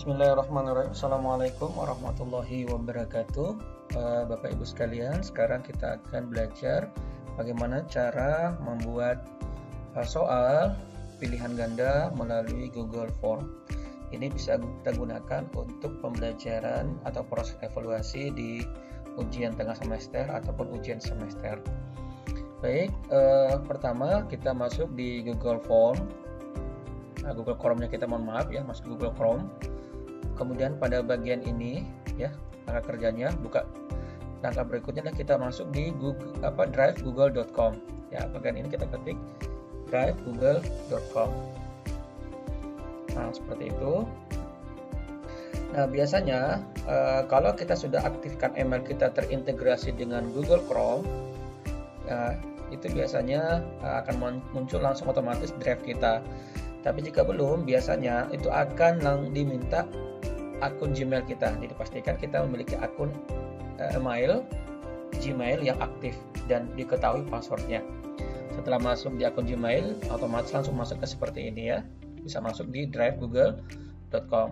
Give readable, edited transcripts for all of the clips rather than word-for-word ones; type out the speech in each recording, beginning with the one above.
Bismillahirrahmanirrahim. Assalamualaikum warahmatullahi wabarakatuh. Bapak Ibu sekalian, sekarang kita akan belajar bagaimana cara membuat soal pilihan ganda melalui Google Form. Ini bisa kita gunakan untuk pembelajaran atau proses evaluasi di ujian tengah semester ataupun ujian semester. Baik, pertama kita masuk di Google Form. Google Chrome-nya kita masuk Google Chrome. Kemudian pada bagian ini ya, langkah kerjanya buka. Langkah berikutnya adalah kita masuk di drive.google.com. Ya, bagian ini kita ketik drive.google.com. Nah, seperti itu. Nah, biasanya kalau kita sudah aktifkan email kita terintegrasi dengan Google Chrome, itu biasanya akan muncul langsung otomatis drive kita. Tapi jika belum, biasanya itu akan diminta akun Gmail kita. Jadi pastikan kita memiliki akun Gmail yang aktif dan diketahui passwordnya. Setelah masuk di akun Gmail, otomatis langsung masuk ke seperti ini ya. Bisa masuk di drive.google.com.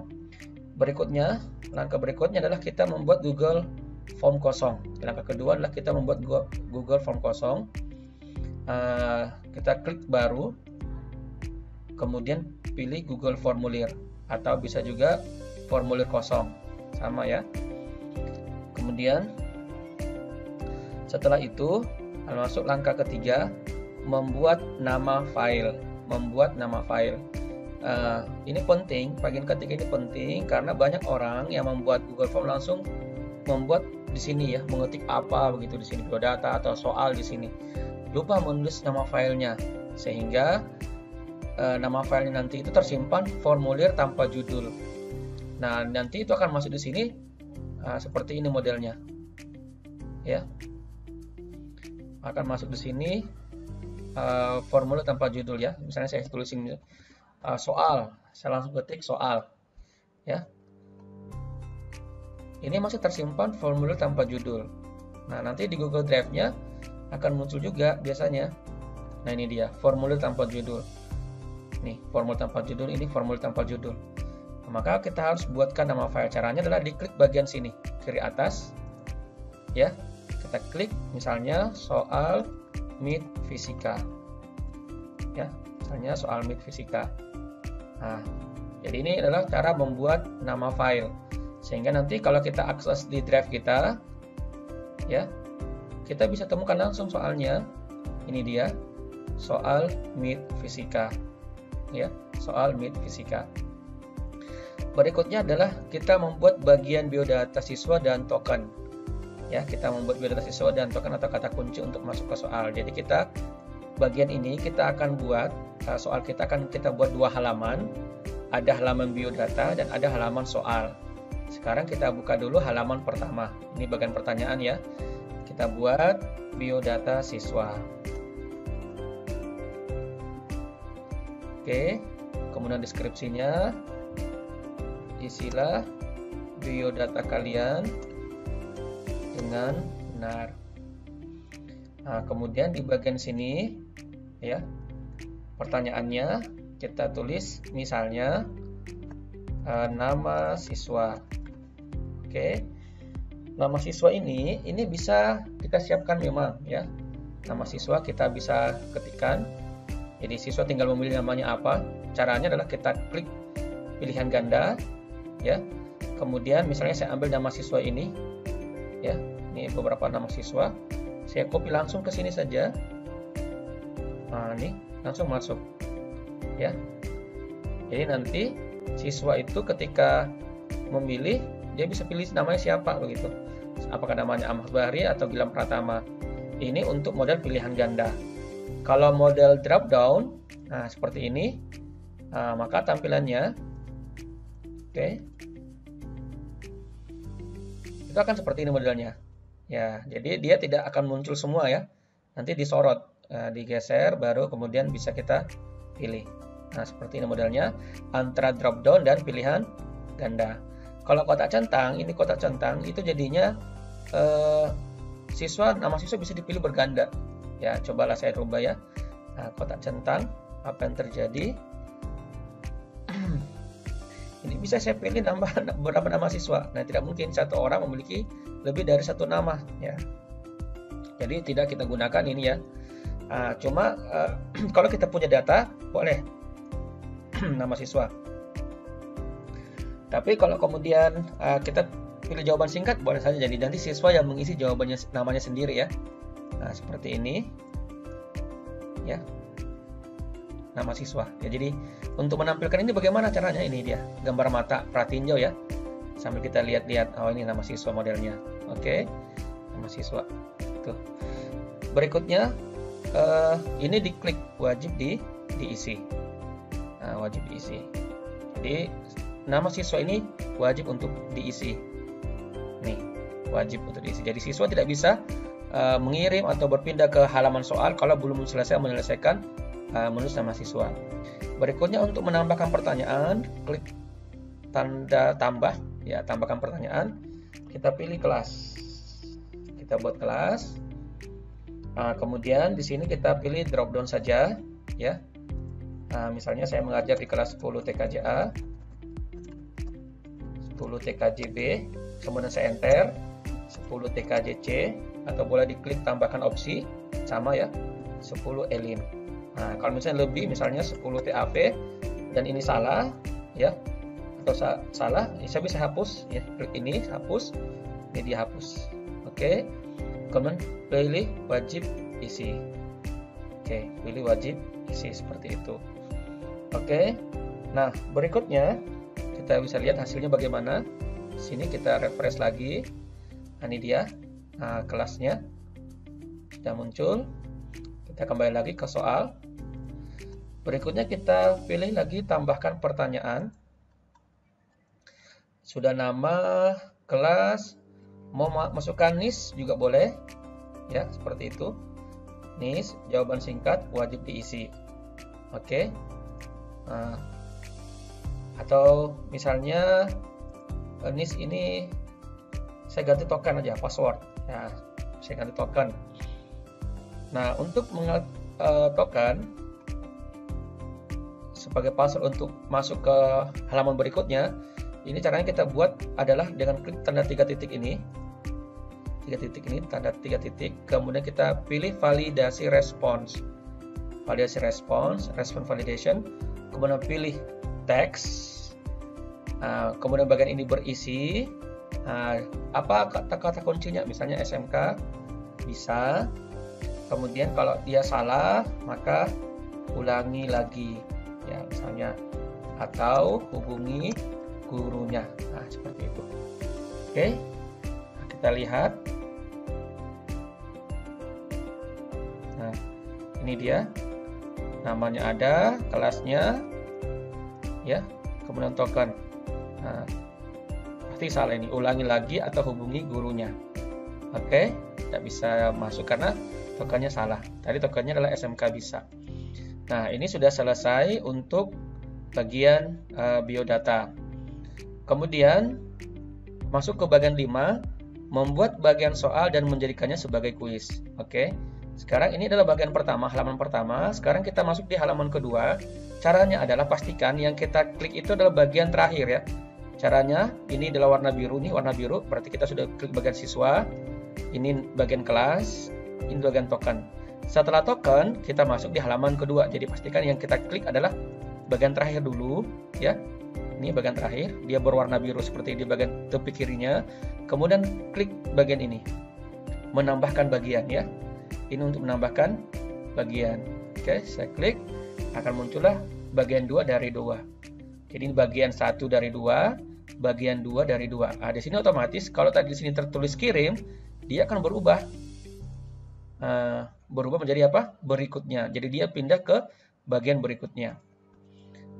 Langkah berikutnya adalah kita membuat Google Form kosong. Langkah kedua adalah kita membuat Google Form kosong. Kita klik baru. Kemudian pilih Google Formulir atau bisa juga formulir kosong, sama ya. Kemudian setelah itu masuk langkah ketiga, membuat nama file. Ini penting, bagian ketiga ini penting karena banyak orang yang membuat Google Form langsung membuat di sini ya, mengetik apa begitu di sini, biodata atau soal di sini. Lupa menulis nama filenya, sehingga nama filenya nanti itu tersimpan formulir tanpa judul. Nah, nanti itu akan masuk di sini seperti ini modelnya, ya. Akan masuk di sini formulir tanpa judul ya. Misalnya saya tulisin soal, saya langsung ketik soal, ya. Ini masih tersimpan formulir tanpa judul. Nah, nanti di Google Drive-nya akan muncul juga biasanya. Nah, ini dia formulir tanpa judul. Nih, formulir tanpa judul, ini formulir tanpa judul. Nah, maka kita harus buatkan nama file. Caranya adalah diklik bagian sini, kiri atas. Ya, kita klik misalnya soal MIT Fisika. Ya, misalnya soal MIT Fisika. Nah, jadi ini adalah cara membuat nama file. Sehingga nanti kalau kita akses di drive kita, ya, kita bisa temukan langsung soalnya. Ini dia, soal MIT Fisika. Ya, soal MIT Fisika. Berikutnya adalah kita membuat bagian biodata siswa dan token. Ya, kita membuat biodata siswa dan token atau kata kunci untuk masuk ke soal. Jadi kita bagian ini kita akan buat soal kita akan kita buat dua halaman. Ada halaman biodata dan ada halaman soal. Sekarang kita buka dulu halaman pertama. Ini bagian pertanyaan ya. Kita buat biodata siswa. Oke, kemudian deskripsinya, isilah biodata kalian dengan benar. Nah, kemudian di bagian sini, ya, pertanyaannya kita tulis misalnya nama siswa. Oke, nama siswa ini bisa kita siapkan memang, ya. Nama siswa kita bisa ketikkan. Jadi siswa tinggal memilih namanya apa. Caranya adalah kita klik pilihan ganda, ya. Kemudian misalnya saya ambil nama siswa ini, ya. Ini beberapa nama siswa. Saya copy langsung ke sini saja. Nah, ini langsung masuk, ya. Jadi nanti siswa itu ketika memilih dia bisa pilih namanya siapa begitu. Apakah namanya Ahmad Bahri atau Gilang Pratama. Ini untuk model pilihan ganda. Kalau model drop down, nah seperti ini, maka tampilannya, oke, itu akan seperti ini modelnya. Ya, jadi dia tidak akan muncul semua ya. Nanti disorot, digeser, baru kemudian bisa kita pilih. Nah, seperti ini modelnya, antara drop down dan pilihan ganda. Kalau kotak centang, ini kotak centang itu jadinya nama siswa bisa dipilih berganda. Ya, cobalah saya rubah ya. Nah, kotak centang, apa yang terjadi? Ini bisa saya pilih beberapa nama siswa. Nah, tidak mungkin satu orang memiliki lebih dari satu nama ya. Jadi tidak kita gunakan ini ya. Cuma kalau kita punya data boleh nama siswa. Tapi kalau kemudian kita pilih jawaban singkat boleh saja, jadi nanti siswa yang mengisi jawabannya namanya sendiri ya. Nah, seperti ini ya, nama siswa ya. Jadi untuk menampilkan ini bagaimana caranya? Ini dia gambar mata, perhatiin jauh ya sambil kita lihat-lihat. Oh, ini nama siswa modelnya. Oke, nama siswa tuh. Berikutnya ini diklik, wajib diisi. Nah, wajib diisi. Jadi nama siswa ini wajib untuk diisi. Nih, wajib untuk diisi. Jadi siswa tidak bisa mengirim atau berpindah ke halaman soal kalau belum selesai menyelesaikan menulis nama siswa. Berikutnya untuk menambahkan pertanyaan, klik tanda tambah ya, tambahkan pertanyaan. Kita pilih kelas. Kita buat kelas. Kemudian di sini kita pilih drop down saja ya. Misalnya saya mengajar di kelas 10 TKJA, 10 TKJB, kemudian saya enter 10 TKJC, atau boleh diklik tambahkan opsi sama ya, 10 ELIM. Nah, kalau misalnya lebih, misalnya 10 TAP dan ini salah ya, atau salah, saya bisa hapus ya, klik ini hapus, ini dihapus. Oke. Kemudian pilih wajib isi. Oke, pilih wajib isi seperti itu. Oke. Nah, berikutnya kita bisa lihat hasilnya bagaimana. Sini kita refresh lagi. Nah, ini dia kelasnya sudah muncul. Kita kembali lagi ke soal. Berikutnya kita pilih lagi tambahkan pertanyaan. Sudah nama, kelas, mau masukkan NIS juga boleh ya, seperti itu. NIS, jawaban singkat wajib diisi. Oke. Atau misalnya NIS ini saya ganti token aja, password ya, saya ganti token. Nah, untuk token sebagai password untuk masuk ke halaman berikutnya, ini caranya kita buat adalah dengan klik tanda 3 titik ini. 3 titik ini, tanda 3 titik. Kemudian kita pilih validasi response. Validasi response, response validation. Kemudian pilih teks. Kemudian bagian ini berisi. Apa kata-kata kuncinya? Misalnya SMK bisa. Kemudian kalau dia salah, maka ulangi lagi. Ya, misalnya atau hubungi gurunya. Nah, seperti itu. Oke. Nah, kita lihat. Nah, ini dia. Namanya ada, kelasnya ya, kemudian token. Nah, pasti salah ini, ulangi lagi atau hubungi gurunya. Oke, tidak bisa masuk karena tokennya salah. Tadi tokennya adalah SMK bisa. Nah, ini sudah selesai untuk bagian biodata. Kemudian masuk ke bagian 5, membuat bagian soal dan menjadikannya sebagai kuis. Oke. Sekarang ini adalah bagian pertama, halaman pertama. Sekarang kita masuk di halaman kedua. Caranya adalah pastikan yang kita klik itu adalah bagian terakhir ya. Caranya ini adalah warna biru nih, warna biru berarti kita sudah klik bagian siswa. Ini bagian kelas, ini bagian token. Setelah token, kita masuk di halaman kedua. Jadi pastikan yang kita klik adalah bagian terakhir dulu ya. Ini bagian terakhir, dia berwarna biru seperti di bagian tepi kirinya. Kemudian klik bagian ini, menambahkan bagian ya. Ini untuk menambahkan bagian. Oke, saya klik, akan muncullah bagian 2 dari 2. Jadi ini bagian 1 dari 2, bagian 2 dari 2. Di sini otomatis kalau tadi di sini tertulis kirim, dia akan berubah. Berubah menjadi apa? Berikutnya. Jadi dia pindah ke bagian berikutnya.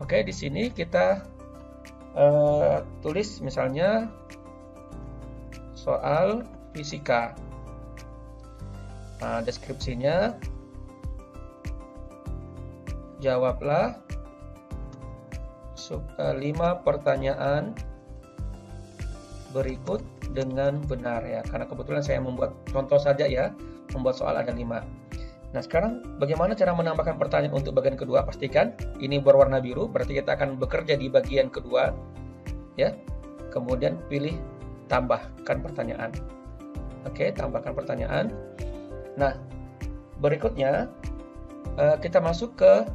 Oke, di sini kita tulis misalnya soal fisika. Deskripsinya, jawablah 5 pertanyaan berikut dengan benar ya. Karena kebetulan saya membuat contoh saja ya, membuat soal ada 5. Nah, sekarang bagaimana cara menambahkan pertanyaan untuk bagian kedua? Pastikan ini berwarna biru, berarti kita akan bekerja di bagian kedua. ya. Kemudian pilih tambahkan pertanyaan. Oke, tambahkan pertanyaan. Nah, berikutnya kita masuk ke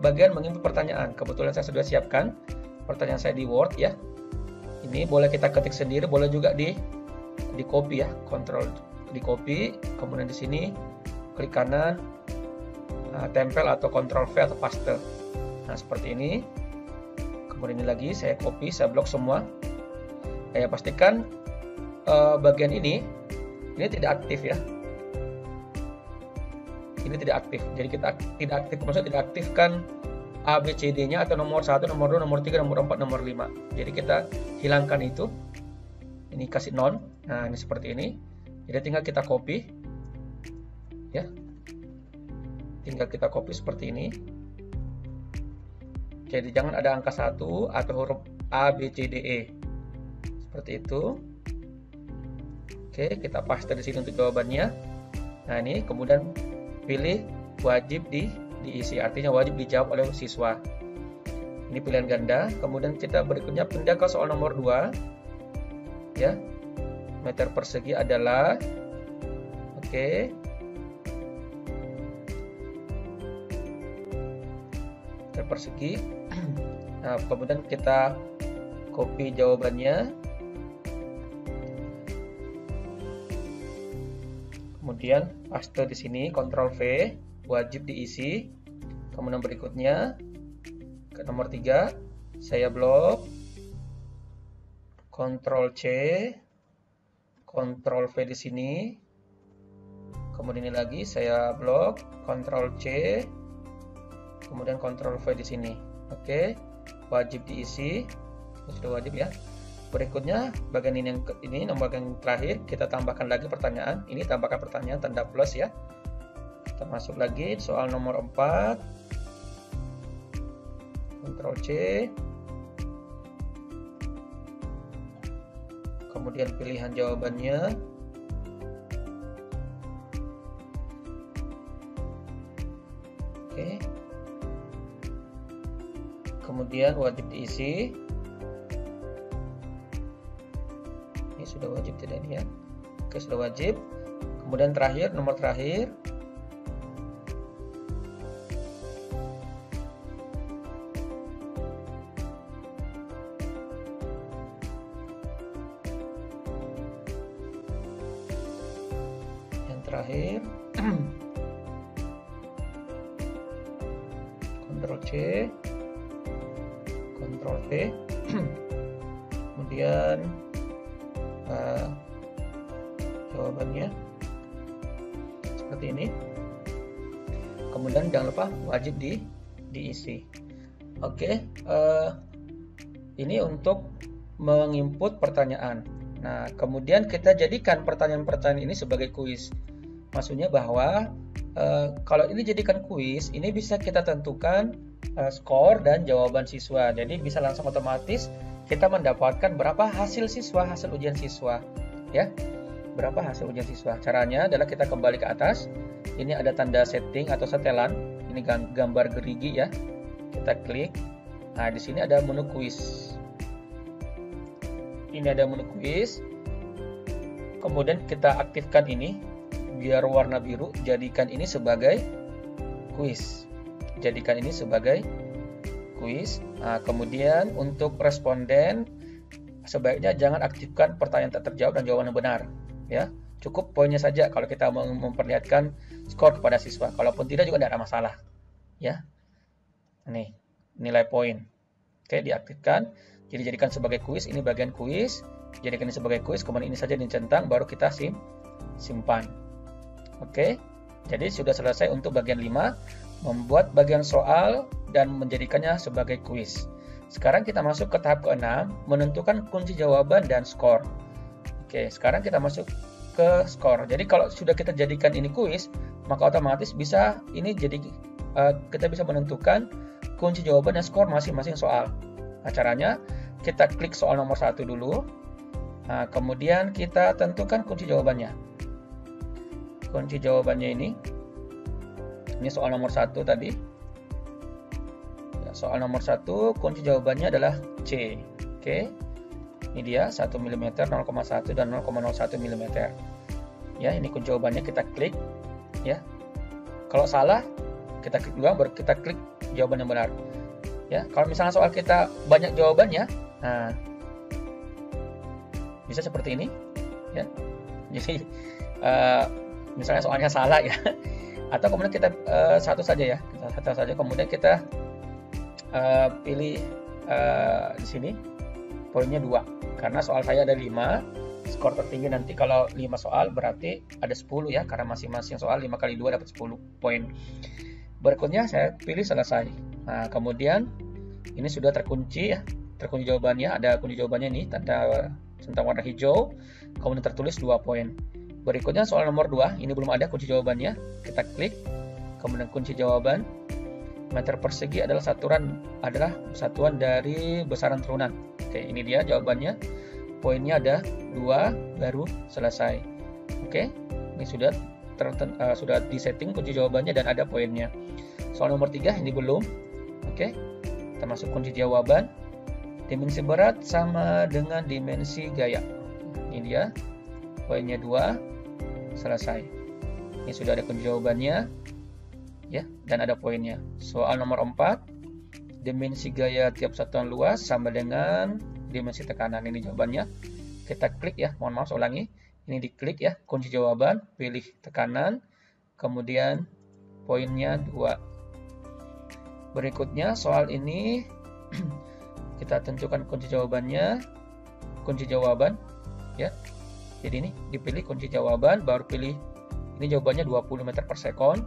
bagian menginput pertanyaan. Kebetulan saya sudah siapkan pertanyaan saya di Word ya. Ini boleh kita ketik sendiri, boleh juga di copy ya, Control di copy, kemudian di sini klik kanan, tempel atau Control V atau paste. Nah, seperti ini. Kemudian ini lagi saya copy, saya blok semua. Saya pastikan bagian ini tidak aktif ya. Ini tidak aktif. Jadi kita tidak aktif, maksudnya tidak aktifkan A, B, C, D-nya atau nomor 1, nomor 2, nomor 3, nomor 4, nomor 5. Jadi kita hilangkan itu. Ini kasih non. Nah, ini seperti ini. Jadi tinggal kita copy. Ya. Tinggal kita copy seperti ini. Jadi jangan ada angka 1 atau huruf A, B, C, D, E. Seperti itu. Oke, kita paste di sini untuk jawabannya. Nah, ini kemudian pilih wajib diisi, artinya wajib dijawab oleh siswa. Ini pilihan ganda. Kemudian kita berikutnya pindah ke soal nomor 2. Ya. Meter persegi adalah meter persegi. Nah, kemudian kita copy jawabannya. Kemudian paste di sini, Ctrl V, wajib diisi. Kemudian berikutnya ke nomor 3, saya blok, Ctrl C, Ctrl V di sini. Kemudian ini lagi saya blok, Ctrl C, kemudian Ctrl V di sini. Oke, wajib diisi. Sudah wajib ya. Berikutnya bagian ini nomor yang terakhir, kita tambahkan lagi pertanyaan. Ini tambahkan pertanyaan tanda plus ya. Kita masuk lagi soal nomor 4. Ctrl C. Kemudian pilihan jawabannya. Oke. Kemudian wajib diisi. Sudah wajib tidak ini ya. Oke, sudah wajib. Kemudian terakhir, nomor terakhir. Yang terakhir. Ctrl C. Ctrl V. Kemudian jawabannya seperti ini. Kemudian jangan lupa wajib diisi. Oke, ini untuk menginput pertanyaan. Nah, kemudian kita jadikan pertanyaan-pertanyaan ini sebagai kuis. Maksudnya bahwa kalau ini jadikan kuis, ini bisa kita tentukan skor dan jawaban siswa. Jadi bisa langsung otomatis kita mendapatkan berapa hasil ujian siswa ya, berapa hasil ujian siswa. Caranya adalah kita kembali ke atas, ini ada tanda setting atau setelan, ini gambar gerigi ya, kita klik. Nah, di sini ada menu kuis, ini ada menu kuis. Kemudian kita aktifkan ini biar warna biru, jadikan ini sebagai kuis, jadikan ini sebagai kuis. Nah, kemudian untuk responden sebaiknya jangan aktifkan pertanyaan tak terjawab dan jawaban yang benar ya. Cukup poinnya saja kalau kita mau memperlihatkan skor kepada siswa. Kalaupun tidak juga tidak ada masalah ya. Nih, nilai poin. Oke, diaktifkan. Jadi jadikan sebagai kuis, ini bagian kuis. Jadikan ini sebagai kuis, kemudian ini saja dicentang, baru kita simpan. Oke. Jadi sudah selesai untuk bagian 5, membuat bagian soal dan menjadikannya sebagai kuis. Sekarang kita masuk ke tahap ke-6, menentukan kunci jawaban dan skor. Oke, sekarang kita masuk ke skor. Jadi kalau sudah kita jadikan ini kuis, maka otomatis bisa ini jadi kita bisa menentukan kunci jawaban dan skor masing-masing soal. Nah, caranya kita klik soal nomor 1 dulu. Nah, kemudian kita tentukan kunci jawabannya. Kunci jawabannya ini soal nomor 1 tadi. Soal nomor 1, kunci jawabannya adalah C. Oke. Ini dia 1 mm, 0,1 dan 0,01 mm. Ya, ini kunci jawabannya, kita klik ya. Kalau salah kita klik dulu, baru kita klik jawaban yang benar. Ya, kalau misalnya soal kita banyak jawabannya, nah bisa seperti ini ya. Jadi misalnya soalnya salah ya. Atau kemudian kita satu saja ya, satu saja, kemudian kita pilih di sini poinnya 2. Karena soal saya ada 5, skor tertinggi nanti kalau 5 soal berarti ada 10 ya, karena masing-masing soal 5 kali 2 dapat 10 poin. Berikutnya saya pilih selesai. Nah, kemudian ini sudah terkunci ya, terkunci jawabannya, ada kunci jawabannya nih, tanda centang warna hijau, kemudian tertulis 2 poin. Berikutnya soal nomor 2, ini belum ada kunci jawabannya, kita klik, kemudian kunci jawaban. Meter persegi adalah satuan dari besaran turunan. Oke, ini dia jawabannya. Poinnya ada 2, baru selesai. Oke, ini sudah disetting kunci jawabannya dan ada poinnya. Soal nomor 3 ini belum. Oke, kita masuk kunci jawaban. Dimensi berat sama dengan dimensi gaya. Ini dia, poinnya 2, selesai. Ini sudah ada kunci jawabannya ya, dan ada poinnya. Soal nomor 4, dimensi gaya tiap satuan luas sama dengan dimensi tekanan. Ini jawabannya. Kita klik ya, mohon maaf saya ulangi. Ini diklik ya, kunci jawaban, pilih tekanan, kemudian poinnya 2. Berikutnya soal ini kita tentukan kunci jawabannya, kunci jawaban ya. Jadi ini dipilih kunci jawaban, baru pilih, ini jawabannya 20 meter per sekon.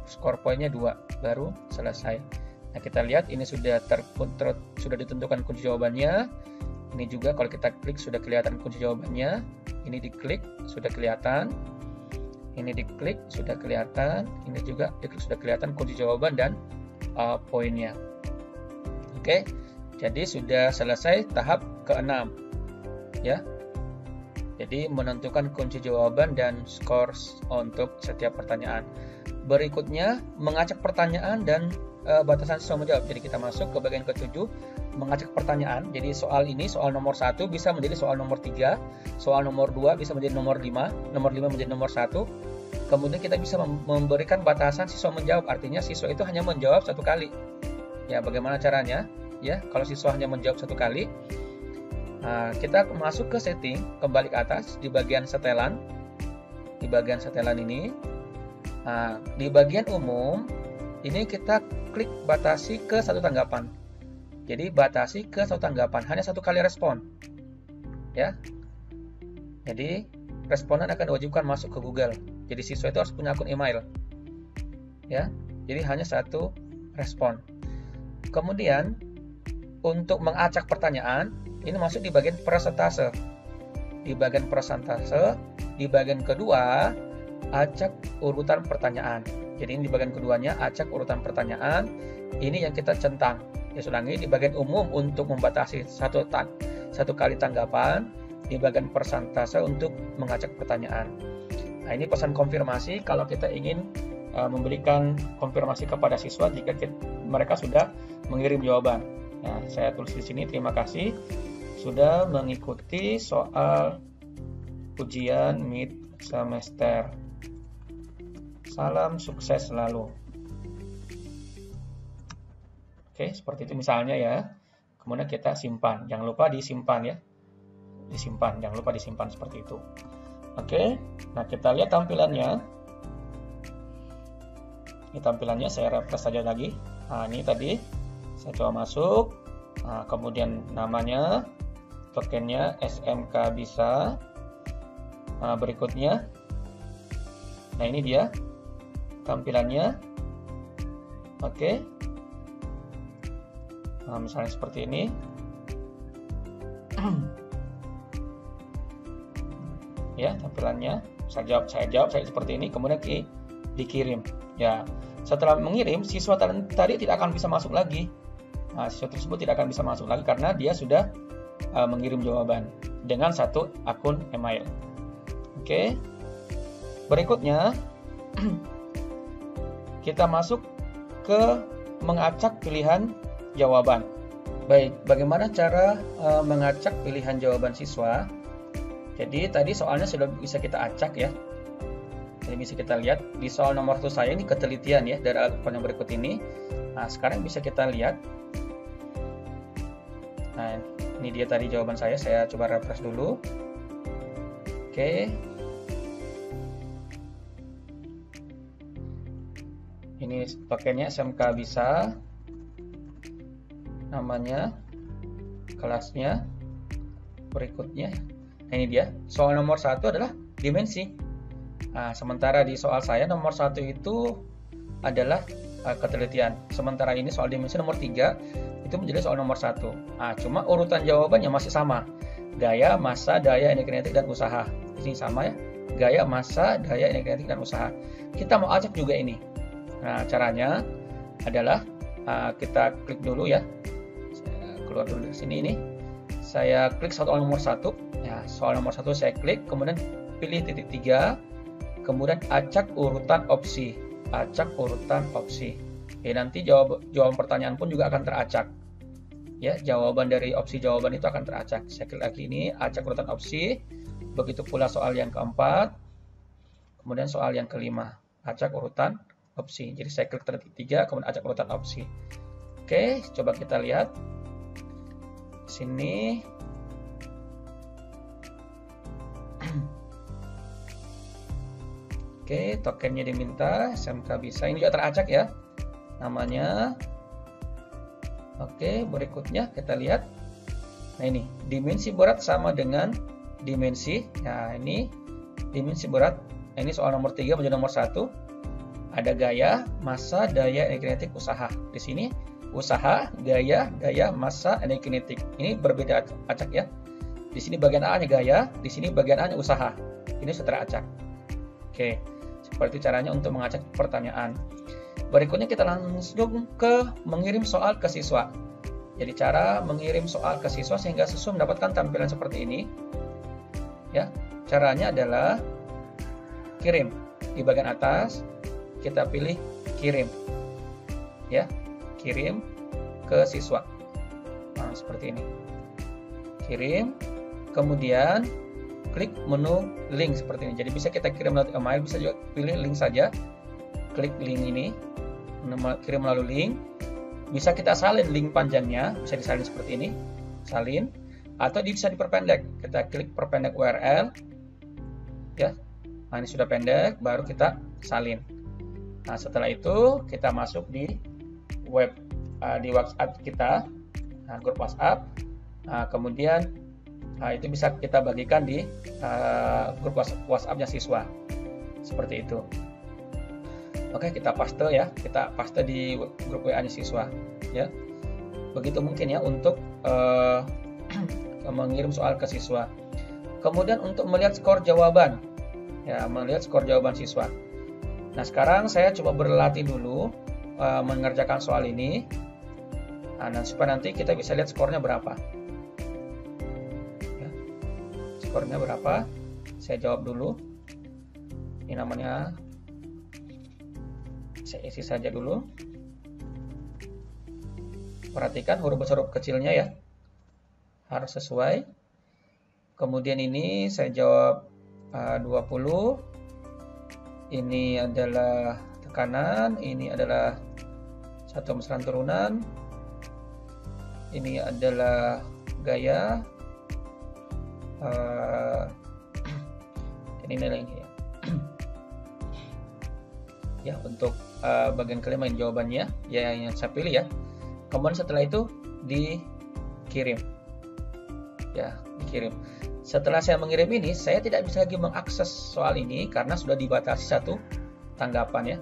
Skor poinnya 2, baru selesai. Nah, kita lihat ini sudah ditentukan kunci jawabannya. Ini juga kalau kita klik sudah kelihatan kunci jawabannya. Ini diklik sudah kelihatan. Ini diklik sudah kelihatan. Ini juga diklik sudah kelihatan kunci jawaban dan poinnya. Oke, jadi sudah selesai tahap ke-6 ya. Jadi menentukan kunci jawaban dan skor untuk setiap pertanyaan. Berikutnya mengacak pertanyaan dan batasan siswa menjawab. Jadi kita masuk ke bagian ke-7, mengacak pertanyaan. Jadi soal ini, soal nomor 1 bisa menjadi soal nomor 3, soal nomor 2 bisa menjadi nomor 5, nomor 5 menjadi nomor 1. Kemudian kita bisa memberikan batasan siswa menjawab, artinya siswa itu hanya menjawab 1 kali. Ya, bagaimana caranya? Ya, kalau siswa hanya menjawab 1 kali, kita masuk ke setting, kembali ke atas di bagian setelan. Di bagian setelan ini, di bagian umum ini kita klik batasi ke 1 tanggapan. Jadi batasi ke 1 tanggapan, hanya 1 kali respon. Ya. Jadi responden akan diwajibkan masuk ke Google. Jadi siswa itu harus punya akun email. Ya. Jadi hanya 1 respon. Kemudian untuk mengacak pertanyaan, ini masuk di bagian persentase. Di bagian persentase, di bagian kedua, acak urutan pertanyaan. Jadi ini di bagian keduanya, acak urutan pertanyaan. Ini yang kita centang. Ya, ulangi, di bagian umum untuk membatasi 1 kali tanggapan, di bagian persentase untuk mengacak pertanyaan. Nah, ini pesan konfirmasi kalau kita ingin memberikan konfirmasi kepada siswa jika mereka sudah mengirim jawaban. Nah, saya tulis di sini, terima kasih sudah mengikuti soal ujian mid semester. Salam sukses selalu. Oke, seperti itu misalnya ya. Kemudian kita simpan. Jangan lupa disimpan ya. Disimpan, jangan lupa disimpan seperti itu. Oke, nah kita lihat tampilannya. Ini tampilannya, saya refresh saja lagi. Nah, ini tadi saya coba masuk. Nah, kemudian namanya, tokennya SMK bisa. Nah, berikutnya, nah ini dia tampilannya. Oke. Nah, misalnya seperti ini. Ya, tampilannya. Saya jawab seperti ini, kemudian dikirim. Ya, setelah mengirim, siswa tadi tidak akan bisa masuk lagi. Nah, siswa tersebut tidak akan bisa masuk lagi karena dia sudah mengirim jawaban dengan 1 akun email. Oke. Berikutnya, kita masuk ke mengacak pilihan jawaban. Baik, bagaimana cara mengacak pilihan jawaban siswa? Jadi tadi soalnya sudah bisa kita acak ya. Jadi bisa kita lihat di soal nomor 1 saya ini ketelitian ya dari alat ukur yang berikut ini. Nah, sekarang bisa kita lihat. Nah, ini dia tadi jawaban saya coba refresh dulu. Oke. Ini pakainya SMK Bisa. Namanya, kelasnya, berikutnya. Nah, ini dia. Soal nomor 1 adalah dimensi. Nah, sementara di soal saya nomor 1 itu adalah ketelitian. Sementara ini soal dimensi nomor 3 itu menjadi soal nomor 1. Nah, cuma urutan jawabannya masih sama. Gaya, massa, daya, energi kinetik, dan usaha. Di sini sama ya. Gaya, massa, daya, energi kinetik, dan usaha. Kita mau acak juga ini. Nah, caranya adalah kita klik dulu ya. Keluar dulu dari sini ini. Saya klik soal nomor 1. Ya, soal nomor 1 saya klik, kemudian pilih titik 3, kemudian acak urutan opsi. Acak urutan opsi. Ya, nanti jawaban pertanyaan pun juga akan teracak. Ya, jawaban dari opsi jawaban itu akan teracak. Saya klik lagi ini, acak urutan opsi. Begitu pula soal yang keempat. Kemudian soal yang kelima, acak urutan opsi. Jadi saya klik titik 3, kemudian acak urutan opsi. Oke, coba kita lihat. Sini oke, tokennya diminta, SMK Bisa. Ini juga teracak ya namanya. Oke, berikutnya kita lihat. Nah, ini dimensi berat sama dengan dimensi. Nah, ini dimensi berat. Ini soal nomor 3 menjadi nomor 1. Ada gaya, massa, daya, energi kinetik, usaha. Di sini usaha, gaya, massa, energi kinetik. Ini berbeda acak ya. Di sini bagian A-nya gaya, di sini bagian A-nya usaha. Ini sudah acak. Oke, seperti caranya untuk mengacak pertanyaan. Berikutnya kita langsung ke mengirim soal ke siswa. Jadi cara mengirim soal ke siswa sehingga siswa mendapatkan tampilan seperti ini. Ya, caranya adalah kirim. Di bagian atas kita pilih kirim. Ya, kirim ke siswa. Nah, seperti ini. Kirim, kemudian klik menu link seperti ini. Jadi bisa kita kirim melalui email, bisa juga pilih link saja. Klik link ini, kirim melalui link. Bisa kita salin link panjangnya, bisa disalin seperti ini, salin, atau bisa diperpendek. Kita klik perpendek URL, ya. Nah, ini sudah pendek, baru kita salin. Nah, setelah itu kita masuk di di WhatsApp kita, nah, grup WhatsApp. Nah, kemudian itu bisa kita bagikan di grup WhatsApp-nya siswa, seperti itu. Oke, kita paste ya, kita paste di grup WA-nya siswa, ya. Begitu mungkin ya untuk mengirim soal ke siswa. Kemudian untuk melihat skor jawaban, ya, melihat skor jawaban siswa. Nah, sekarang saya coba berlatih dulu mengerjakan soal ini. Nah, supaya nanti kita bisa lihat skornya berapa. Ya. Skornya berapa? Saya jawab dulu. Ini namanya, saya isi saja dulu. Perhatikan huruf besar huruf kecilnya ya. Harus sesuai. Kemudian ini saya jawab 20. Ini adalah tekanan, ini adalah satu mesran turunan, ini adalah gaya, ini nilainya ya. Ya, untuk bagian kelima ini jawabannya ya yang saya pilih ya. Kemudian setelah itu dikirim, ya, dikirim. Setelah saya mengirim ini, saya tidak bisa lagi mengakses soal ini karena sudah dibatasi satu tanggapan ya.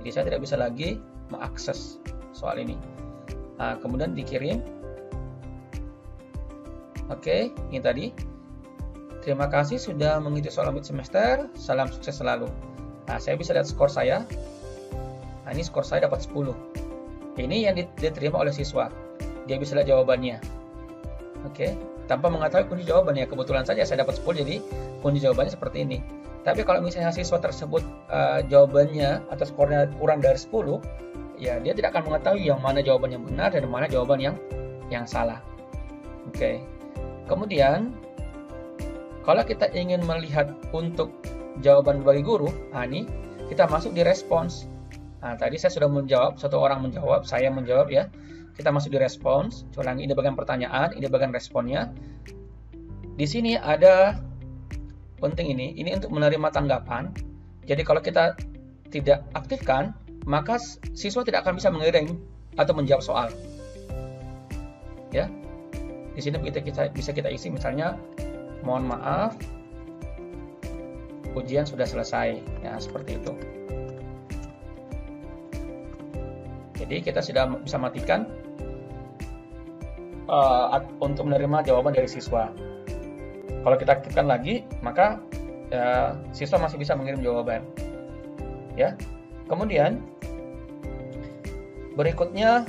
Jadi saya tidak bisa lagi mengakses soal ini. Nah, kemudian dikirim. Oke, ini tadi. Terima kasih sudah mengikuti soal mid semester. Salam sukses selalu. Nah, saya bisa lihat skor saya. Nah, ini skor saya dapat 10. Ini yang diterima oleh siswa. Dia bisa lihat jawabannya. Oke, tanpa mengetahui kunci jawabannya. Kebetulan saja saya dapat 10, jadi kunci jawabannya seperti ini. Tapi kalau misalnya siswa tersebut jawabannya atau skornya kurang dari 10, ya dia tidak akan mengetahui yang mana jawaban yang benar dan mana jawaban yang yang salah. Oke. Kemudian kalau kita ingin melihat untuk jawaban bagi guru, ini kita masuk di respons. Tadi saya sudah menjawab, satu orang menjawab, saya menjawab ya. Kita masuk di respons. Ulangi, ini bagian pertanyaan, ini bagian responnya. Di sini ada penting ini untuk menerima tanggapan. Jadi kalau kita tidak aktifkan, maka siswa tidak akan bisa mengirim atau menjawab soal. Ya. Di sini bisa kita isi misalnya, mohon maaf, ujian sudah selesai. Ya, seperti itu. Jadi kita sudah bisa matikan untuk menerima jawaban dari siswa. Kalau kita aktifkan lagi, maka siswa masih bisa mengirim jawaban. Ya. Kemudian berikutnya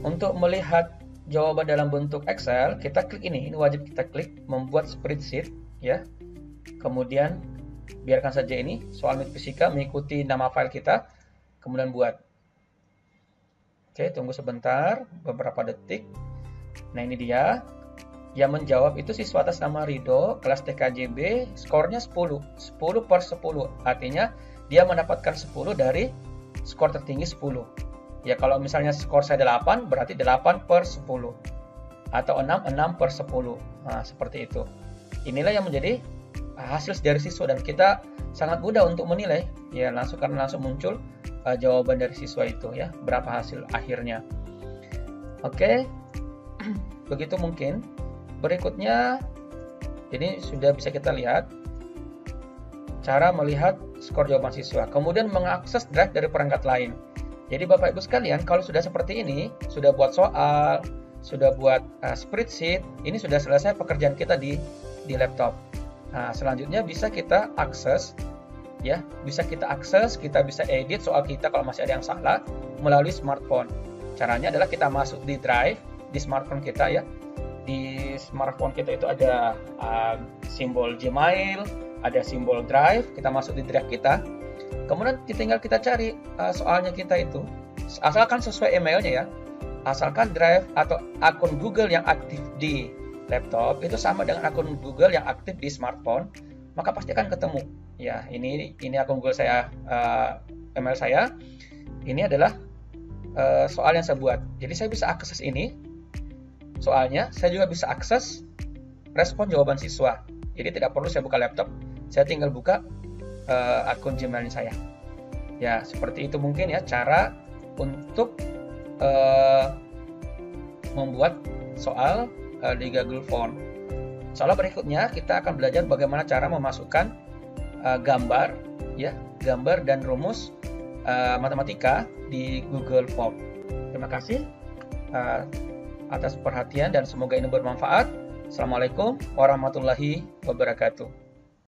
untuk melihat jawaban dalam bentuk Excel, kita klik ini wajib kita klik membuat spreadsheet ya. Kemudian biarkan saja ini soal fisika mengikuti nama file kita, kemudian buat. Oke, tunggu sebentar, beberapa detik. Nah, ini dia. Yang menjawab itu siswa atas nama Rido, kelas TKJB, skornya 10 per 10. Artinya dia mendapatkan 10 dari skor tertinggi 10. Ya, kalau misalnya skor saya 8, berarti 8 per 10. Atau 6 per 10. Nah, seperti itu. Inilah yang menjadi hasil dari siswa, dan kita sangat mudah untuk menilai. Ya, karena langsung muncul jawaban dari siswa itu ya, berapa hasil akhirnya. Oke. Begitu mungkin. Berikutnya, ini sudah bisa kita lihat cara melihat skor jawaban siswa. Kemudian mengakses drive dari perangkat lain. Jadi Bapak Ibu sekalian, kalau sudah seperti ini, sudah buat soal, sudah buat spreadsheet, ini sudah selesai pekerjaan kita di laptop. Nah, selanjutnya bisa kita akses, ya, kita bisa edit soal kita kalau masih ada yang salah melalui smartphone. Caranya adalah kita masuk di drive di smartphone kita ya. Di smartphone kita itu ada simbol Gmail, ada simbol Drive, kita masuk di Drive kita. Kemudian tinggal kita cari soalnya kita itu, asalkan sesuai emailnya ya. Asalkan Drive atau akun Google yang aktif di laptop itu sama dengan akun Google yang aktif di smartphone, maka pasti akan ketemu. Ya, ini akun Google saya, email saya. Ini adalah soal yang saya buat. Jadi saya bisa akses ini. Soalnya, saya juga bisa akses respon jawaban siswa. Jadi tidak perlu saya buka laptop, saya tinggal buka akun Gmail saya. Ya, seperti itu mungkin ya cara untuk membuat soal di Google Form. Soal berikutnya kita akan belajar bagaimana cara memasukkan gambar dan rumus matematika di Google Form. Terima kasih atas perhatian dan semoga ini bermanfaat. Assalamualaikum warahmatullahi wabarakatuh.